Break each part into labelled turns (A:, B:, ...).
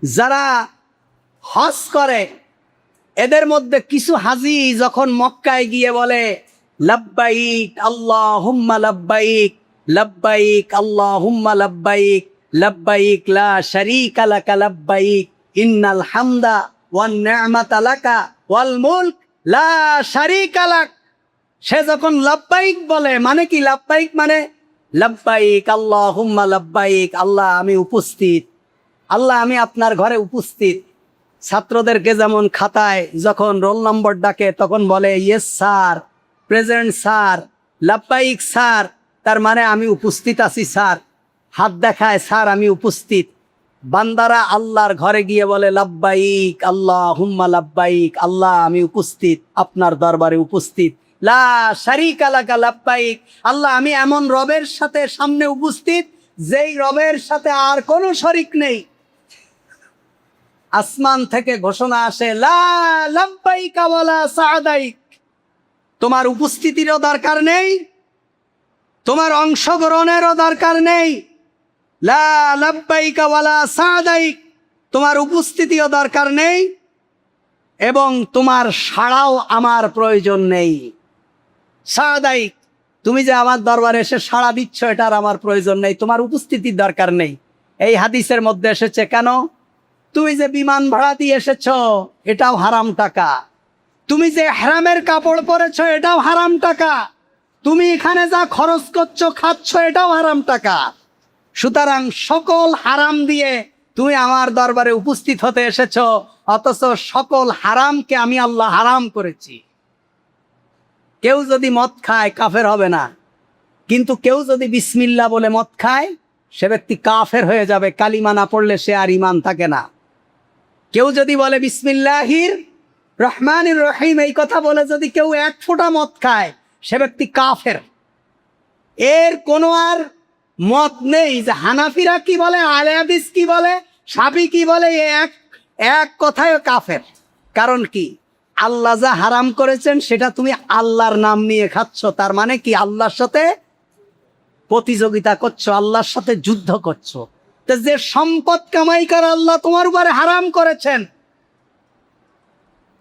A: যারা হজ করে এদের মধ্যে কিছু হাজি যখন মক্কায় গিয়ে বলে লাব্বাইক আল্লাহুম্মা লাব্বাইক, লাব্বাইক আল্লাহুম্মা লাব্বাইক, লাব্বাইক লা শারীকা লাকা লাব্বাইক, ইন্নাল হামদা ওয়ান নি'মাতা লাকা ওয়াল মুলক লা শারীকা লাক। সে যখন লাব্বাইক বলে, মানে কি লাব্বাইক? মানে লাব্বাইক আল্লাহুম্মা লাব্বাইক, আল্লাহ আমি উপস্থিত, আল্লাহ আমি আপনার ঘরে উপস্থিত। ছাত্রদেরকে যেমন খাতায় যখন রোল নম্বর ডাকে তখন বলে ইয়েস স্যার, প্রেজেন্ট স্যার, লাব্বাইক স্যার, তার মানে আমি উপস্থিত আছি স্যার। হাত দেখায় স্যার আমি উপস্থিত। বান্দারা আল্লাহর ঘরে গিয়ে বলে লাব্বাইক আল্লাহুম্মা লাব্বাইক, আল্লাহ আমি উপস্থিত, আপনার দরবারে উপস্থিত। লা শারীকা লাকা লাব্বাইক, আল্লাহ আমি এমন রবের সাথে সামনে উপস্থিত যেই রবের সাথে আর কোনো শরিক নেই। আসমান থেকে ঘোষণা আসে লা লাব্বাইকা ওয়ালা সাদাইক, তোমার উপস্থিতিরও দরকার নেই, তোমার অংশগ্রহণেরও দরকার নেই। লা লাব্বাইকা ওয়ালা সাদাইক, তোমার উপস্থিতিও দরকার নেই এবং তোমার সাড়াও আমার প্রয়োজন নেই। সাদাইক, তুমি যে আমার দরবারে এসে সাড়া দিচ্ছ এটার আমার প্রয়োজন নেই, তোমার উপস্থিতির দরকার নেই। এই হাদিসের মধ্যে এসেছে কেন? তুমি যে বিমান ভাড়া দিয়ে এসেছ এটাও হারাম টাকা, তুমি যে ইহরামের কাপড় পরেছো এটাও হারাম টাকা, তুমি এখানে যা খরচ করছো খাচ্ছ এটাও হারাম টাকা। সুতরাং সকল হারাম দিয়ে তুমি আমার দরবারে উপস্থিত হতে এসেছো, অথচ সকল হারামকে আমি আল্লাহ হারাম করেছি। কেউ যদি মদ খায় কাফের হবে না, কিন্তু কেউ যদি বিসমিল্লাহ বলে মদ খায় সে ব্যক্তি কাফের হয়ে যাবে। কালিমা না পড়লে সে আর ঈমান থাকে না। কেউ যদি বলে বিসমিল্লাহির রহমানির রহিম এই কথা বলে যদি কেউ এক ফোঁটা মদ খায় সে ব্যক্তি কাফের। এর কোনো আর মত নেই যে হানাফিরা কি বলে, আহলে হাদিস কি বলে, শাফি কি বলে, এক কথায় কাফের। কারণ কি? আল্লাহ যা হারাম করেছেন সেটা তুমি আল্লাহর নাম নিয়ে খাচ্ছ, তার মানে কি আল্লাহর সাথে প্রতিযোগিতা করছো, আল্লাহর সাথে যুদ্ধ করছো। তো যে সম্পদ কামাই করে আল্লাহ তোমার উপরে হারাম করেছেন,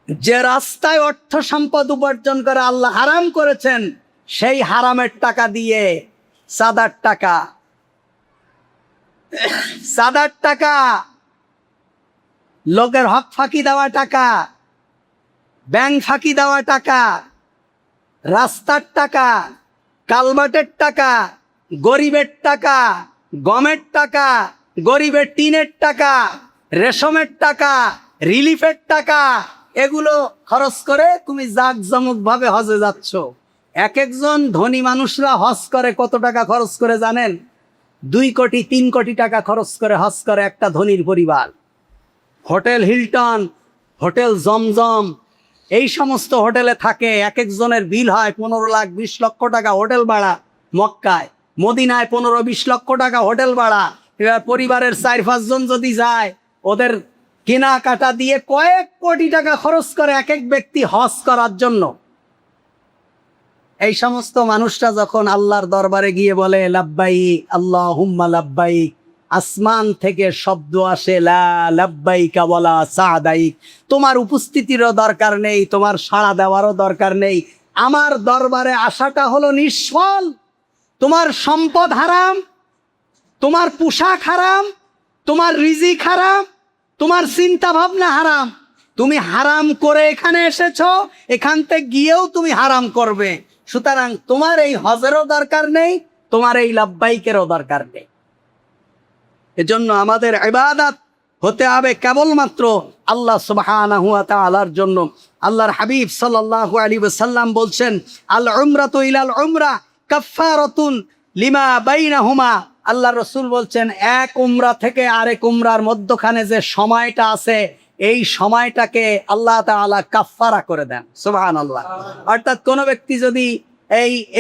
A: যে রাস্তায় অর্থ সম্পদ উপার্জন করে আল্লাহ হারাম করেছেন, সেই হারামের টাকা দিয়ে সাদার টাকা, লোকের হক ফাঁকি দেওয়া টাকা, ব্যাংক ফাঁকি দেওয়া টাকা, রাস্তার টাকা, কালভার্টের টাকা, গরিবের টাকা, গমের টাকা, গরিবের টিনের টাকা, রেশমের টাকা, রিলিফের টাকা, এগুলো খরচ করে তুমি জাঁকজমক ভাবে হজে যাচ্ছ। এক একজন ধনী মানুষরা হজ করে কত টাকা খরচ করে জানেন? 2 কোটি 3 কোটি টাকা খরচ করে হজ করে একটা ধনীর পরিবার। হোটেল হিলটন, হোটেল জমজম, এই সমস্ত হোটেলে থাকে। এক একজনের বিল হয় 15 লাখ 20 লক্ষ টাকা হোটেল ভাড়া। মক্কায়, মদিনায় 15-20 লক্ষ টাকা হোটেল ভাড়া। এবার পরিবারের 4-5 জন যদি যায়, ওদের কেনাকাটা দিয়ে কয়েক কোটি টাকা খরচ করে এক এক ব্যক্তি হজ করার জন্য। এই সমস্ত মানুষরা যখন আল্লাহর দরবারে গিয়ে বলে লাব্বাইক আল্লাহুম্মা লাব্বাইক, আসমান থেকে শব্দ আসে লা লাব্বাইকা ওয়ালা সাদাইক, তোমার উপস্থিতিরও দরকার নেই, তোমার সাড়া দেওয়ারও দরকার নেই। আমার দরবারে আসাটা হলো নিষ্ফল। তোমার সম্পদ হারাম, তোমার পোশাক হারাম, তোমার রিজিক হারাম, তোমার চিন্তা ভাবনা হারাম। তুমি হারাম করে এখানে এসেছো, এখান থেকে গিয়েও তুমি হারাম করবে। সুতরাং তোমার এই হজেরও দরকার নেই, তোমার এই লাব্বাইকেরও দরকার নেই। এজন্য আমাদের ইবাদত হতে হবে কেবলমাত্র আল্লাহ সুবহানাহু ওয়া তাআলার জন্য। আল্লাহর হাবিব সাল্লাল্লাহু আলাইহি ওয়াসাল্লাম বলছেন আল উমরাতু ইলাল উমরা কাফফারাতুন লিমা বাইনাহুমা। আল্লাহ রাসূল বলছেন এক উমরা থেকে আরেক উমরার মধ্যখানে যে সময়টা আছে এই সময়টাকে আল্লাহ তাআলা কাফফারা করে দেন। সুবহানাল্লাহ। অর্থাৎ কোনো ব্যক্তি যদি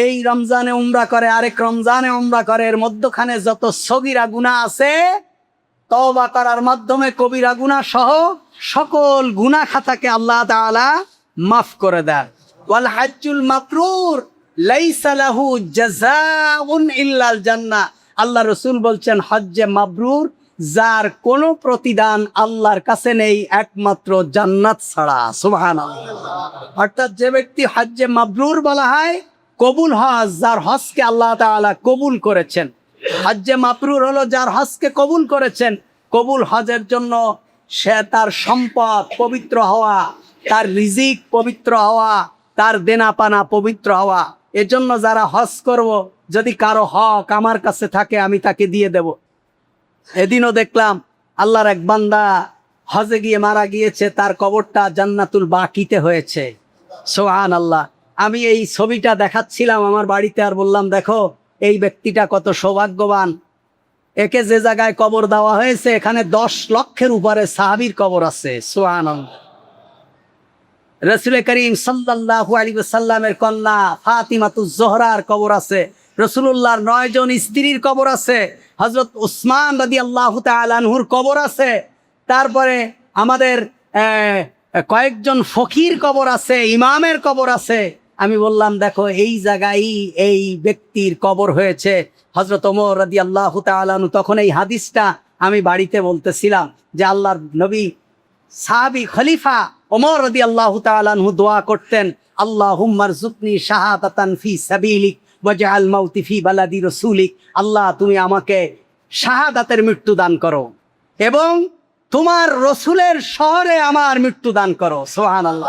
A: এই রমজানে উমরা করে আরেক রমজানে উমরা করে, এর মধ্যখানে যত সগীরা গুনাহ আছে তওবা করার মাধ্যমে কবিরা গুনাহ সহ সকল গুনাহ খাতাকে আল্লাহ তাআলা মাফ করে দেন। ওয়াল হাজ্জুল মাবরুর লাইসা লাহু জাযাউন ইল্লাল জান্নাহ। আল্লাহ রাসূল বলছেন হজ্জে মাবরুর যার কোনো প্রতিদান আল্লাহর কাছে নেই একমাত্র জান্নাত ছাড়া। সুবহানাল্লাহ। অর্থাৎ যে ব্যক্তি হজ্জে মাবরুর বলা হয়, কবুল হজ, যার হজকে আল্লাহ তাআলা কবুল করেছেন। হজ্জে মাবরুর হলো যার হজকে কবুল করেছেন। কবুল হজের জন্য সে তার সম্পদ পবিত্র হওয়া, তার রিজিক পবিত্র হওয়া, তার দেনা পানা পবিত্র হওয়া। এজন্য যারা হজ করব, যদি কারো হক আমার কাছে থাকে আমি তাকে দিয়ে দেব। এদিনও দেখলাম আল্লাহর এক বান্দা হজে গিয়ে মারা গিয়েছে, তার কবরটা জান্নাতুল বাকিতে হয়েছে। সুবহানাল্লাহ। আমি এই ছবিটা দেখাচ্ছিলাম আমার বাড়িতে, আর বললাম দেখো এই ব্যক্তিটা কত সৌভাগ্যবান। একে যে জায়গায় কবর দেওয়া হয়েছে এখানে 10 লক্ষের উপরে সাহাবীর কবর আছে। সুবহানাল্লাহ। রাসূল করিম সাল্লাল্লাহু আলাইহি ওয়াসাল্লামের কন্যা ফাতিমাতুজ জোহরার কবর আছে। রাসূলুল্লাহর 9 জন স্ত্রীর কবর আছে। হযরত উসমান রাদিয়াল্লাহু তাআলা আনহুর কবর আছে। তারপরে আমাদের কয়েকজন ফকির কবর আছে, ইমামের কবর আছে। আমি বললাম দেখো এই জায়গায় এই ব্যক্তির কবর হয়েছে। হযরত ওমর রাদিয়াল্লাহু তাআলা আনহু, তখন এই হাদিসটা আমি বাড়িতে বলতেছিলাম যে আল্লাহর নবী সাহাবী খলিফা ওমর রাদিয়াল্লাহু তাআলা আনহু দোয়া করতেন, আল্লাহুম্মা রযুকনি শাহাদাতান ফি সাবিলিক ওয়াজআল মাউতি ফি বালাদি রাসূলিক। আল্লাহ তুমি আমাকে শাহাদাতের মৃত্যু দান করো এবং তোমার রসুলের শহরে আমার মৃত্যু দান করো। সুবহানাল্লাহ।